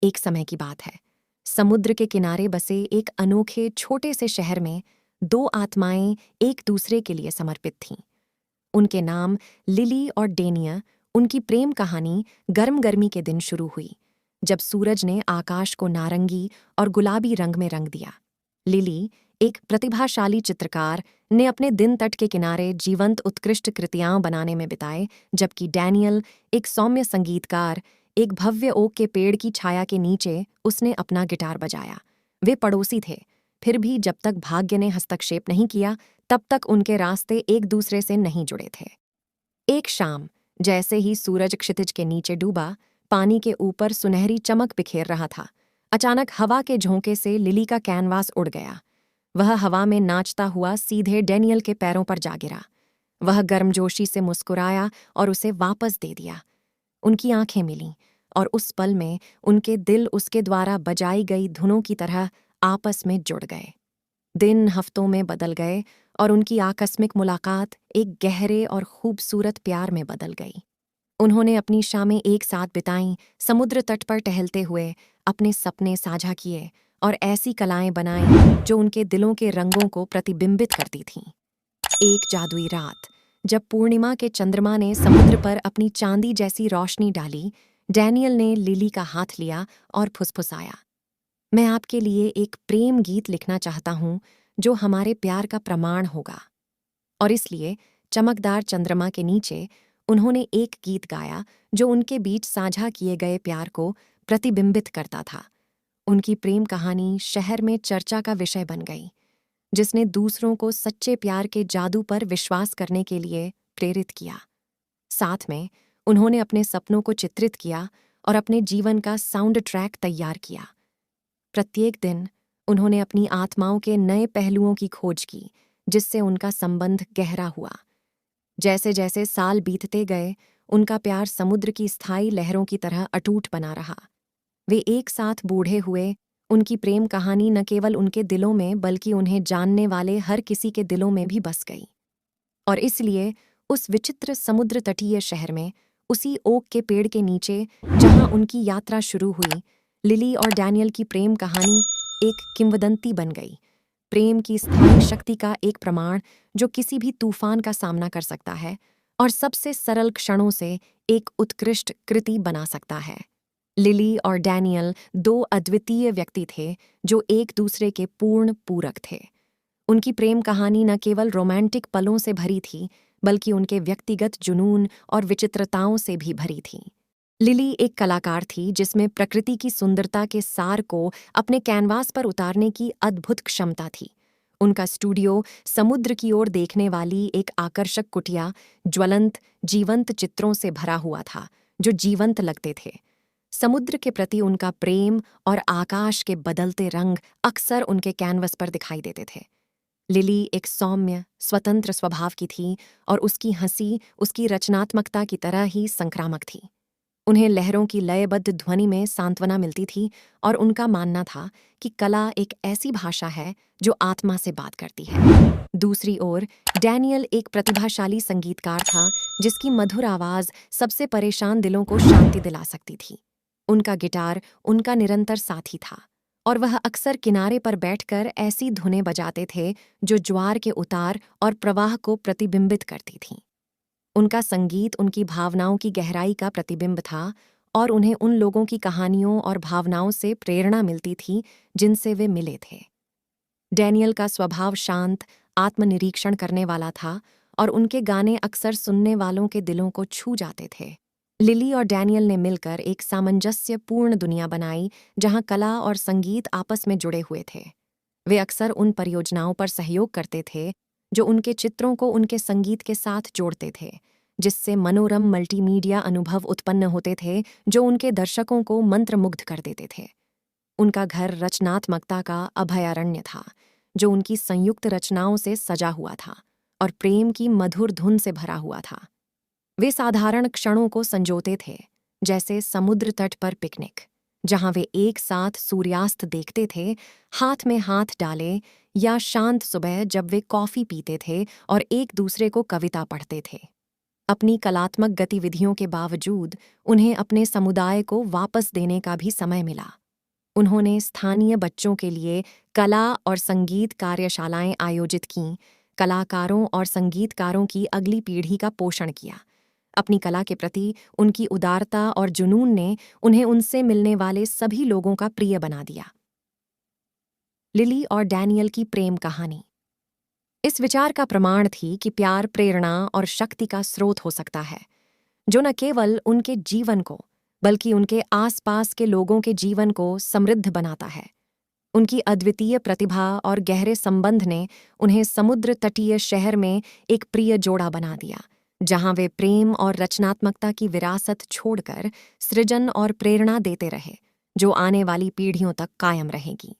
एक समय की बात है। समुद्र के किनारे बसे एक अनोखे छोटे से शहर में दो आत्माएं एक दूसरे के लिए समर्पित थीं। उनके नाम लिली और डेनिया। उनकी प्रेम कहानी गर्म गर्मी के दिन शुरू हुई, जब सूरज ने आकाश को नारंगी और गुलाबी रंग में रंग दिया। लिली, एक प्रतिभाशाली चित्रकार, ने अपने दिन तट के किनारे जीवंत उत्कृष्ट कृतियां बनाने में बिताए, जबकि डैनियल, एक सौम्य संगीतकार, एक भव्य ओक के पेड़ की छाया के नीचे उसने अपना गिटार बजाया। वे पड़ोसी थे, फिर भी जब तक भाग्य ने हस्तक्षेप नहीं किया, तब तक उनके रास्ते एक दूसरे से नहीं जुड़े थे। एक शाम, जैसे ही सूरज क्षितिज के नीचे डूबा, पानी के ऊपर सुनहरी चमक बिखेर रहा था, अचानक हवा के झोंके से लिली का कैनवास उड़ गया। वह हवा में नाचता हुआ सीधे डैनियल के पैरों पर जा गिरा। वह गर्मजोशी से मुस्कुराया और उसे वापस दे दिया। उनकी आंखें मिलीं, और उस पल में उनके दिल उसके द्वारा बजाई गई धुनों की तरह आपस में जुड़ गए। दिन हफ्तों में बदल गए, और उनकी आकस्मिक मुलाकात एक गहरे और खूबसूरत प्यार में बदल गई। उन्होंने अपनी शामें एक साथ बिताईं, समुद्र तट पर टहलते हुए, अपने सपने साझा किए और ऐसी कलाएं बनाईं जो उनके दिलों के रंगों को प्रतिबिंबित करती थीं। एक जादुई रात, जब पूर्णिमा के चंद्रमा ने समुद्र पर अपनी चांदी जैसी रोशनी डाली, डैनियल ने लिली का हाथ लिया और फुसफुसाया, मैं आपके लिए एक प्रेम गीत लिखना चाहता हूँ जो हमारे प्यार का प्रमाण होगा। और इसलिए चमकदार चंद्रमा के नीचे उन्होंने एक गीत गाया जो उनके बीच साझा किए गए प्यार को प्रतिबिंबित करता था। उनकी प्रेम कहानी शहर में चर्चा का विषय बन गई, जिसने दूसरों को सच्चे प्यार के जादू पर विश्वास करने के लिए प्रेरित किया। साथ में उन्होंने अपने सपनों को चित्रित किया और अपने जीवन का साउंड ट्रैक तैयार किया। प्रत्येक दिन उन्होंने अपनी आत्माओं के नए पहलुओं की खोज की, जिससे उनका संबंध गहरा हुआ। जैसे जैसे साल बीतते गए, उनका प्यार समुद्र की स्थायी लहरों की तरह अटूट बना रहा। वे एक साथ बूढ़े हुए। उनकी प्रेम कहानी न केवल उनके दिलों में, बल्कि उन्हें जानने वाले हर किसी के दिलों में भी बस गई। और इसलिए उस विचित्र समुद्र तटीय शहर में, उसी ओक के पेड़ के नीचे जहां उनकी यात्रा शुरू हुई, लिली और डैनियल की प्रेम कहानी एक किंवदंती बन गई। प्रेम की स्थायी शक्ति का एक प्रमाण जो किसी भी तूफान का सामना कर सकता है और सबसे सरल क्षणों से एक उत्कृष्ट कृति बना सकता है। लिली और डैनियल दो अद्वितीय व्यक्ति थे जो एक दूसरे के पूर्ण पूरक थे। उनकी प्रेम कहानी न केवल रोमांटिक पलों से भरी थी, बल्कि उनके व्यक्तिगत जुनून और विचित्रताओं से भी भरी थी। लिली एक कलाकार थी जिसमें प्रकृति की सुंदरता के सार को अपने कैनवास पर उतारने की अद्भुत क्षमता थी। उनका स्टूडियो समुद्र की ओर देखने वाली एक आकर्षक कुटिया ज्वलंत, जीवंत चित्रों से भरा हुआ था जो जीवंत लगते थे। समुद्र के प्रति उनका प्रेम और आकाश के बदलते रंग अक्सर उनके कैनवस पर दिखाई देते थे। लिली एक सौम्य, स्वतंत्र स्वभाव की थी, और उसकी हंसी उसकी रचनात्मकता की तरह ही संक्रामक थी। उन्हें लहरों की लयबद्ध ध्वनि में सांत्वना मिलती थी, और उनका मानना था कि कला एक ऐसी भाषा है जो आत्मा से बात करती है। दूसरी ओर डैनियल एक प्रतिभाशाली संगीतकार था जिसकी मधुर आवाज सबसे परेशान दिलों को शांति दिला सकती थी। उनका गिटार उनका निरंतर साथी था, और वह अक्सर किनारे पर बैठकर ऐसी धुनें बजाते थे जो ज्वार के उतार और प्रवाह को प्रतिबिंबित करती थीं। उनका संगीत उनकी भावनाओं की गहराई का प्रतिबिंब था, और उन्हें उन लोगों की कहानियों और भावनाओं से प्रेरणा मिलती थी जिनसे वे मिले थे। डैनियल का स्वभाव शांत, आत्मनिरीक्षण करने वाला था, और उनके गाने अक्सर सुनने वालों के दिलों को छू जाते थे। लिली और डैनियल ने मिलकर एक सामंजस्यपूर्ण दुनिया बनाई जहां कला और संगीत आपस में जुड़े हुए थे। वे अक्सर उन परियोजनाओं पर सहयोग करते थे जो उनके चित्रों को उनके संगीत के साथ जोड़ते थे, जिससे मनोरम मल्टीमीडिया अनुभव उत्पन्न होते थे जो उनके दर्शकों को मंत्रमुग्ध कर देते थे। उनका घर रचनात्मकता का अभयारण्य था, जो उनकी संयुक्त रचनाओं से सजा हुआ था और प्रेम की मधुर धुन से भरा हुआ था। वे साधारण क्षणों को संजोते थे, जैसे समुद्र तट पर पिकनिक, जहां वे एक साथ सूर्यास्त देखते थे, हाथ में हाथ डाले, या शांत सुबह जब वे कॉफी पीते थे और एक दूसरे को कविता पढ़ते थे। अपनी कलात्मक गतिविधियों के बावजूद उन्हें अपने समुदाय को वापस देने का भी समय मिला। उन्होंने स्थानीय बच्चों के लिए कला और संगीत कार्यशालाएं आयोजित कीं, कलाकारों और संगीतकारों की अगली पीढ़ी का पोषण किया। अपनी कला के प्रति उनकी उदारता और जुनून ने उन्हें उनसे मिलने वाले सभी लोगों का प्रिय बना दिया। लिली और डैनियल की प्रेम कहानी इस विचार का प्रमाण थी कि प्यार प्रेरणा और शक्ति का स्रोत हो सकता है, जो न केवल उनके जीवन को बल्कि उनके आसपास के लोगों के जीवन को समृद्ध बनाता है। उनकी अद्वितीय प्रतिभा और गहरे संबंध ने उन्हें समुद्र तटीय शहर में एक प्रिय जोड़ा बना दिया, जहां वे प्रेम और रचनात्मकता की विरासत छोड़कर सृजन और प्रेरणा देते रहे, जो आने वाली पीढ़ियों तक कायम रहेगी।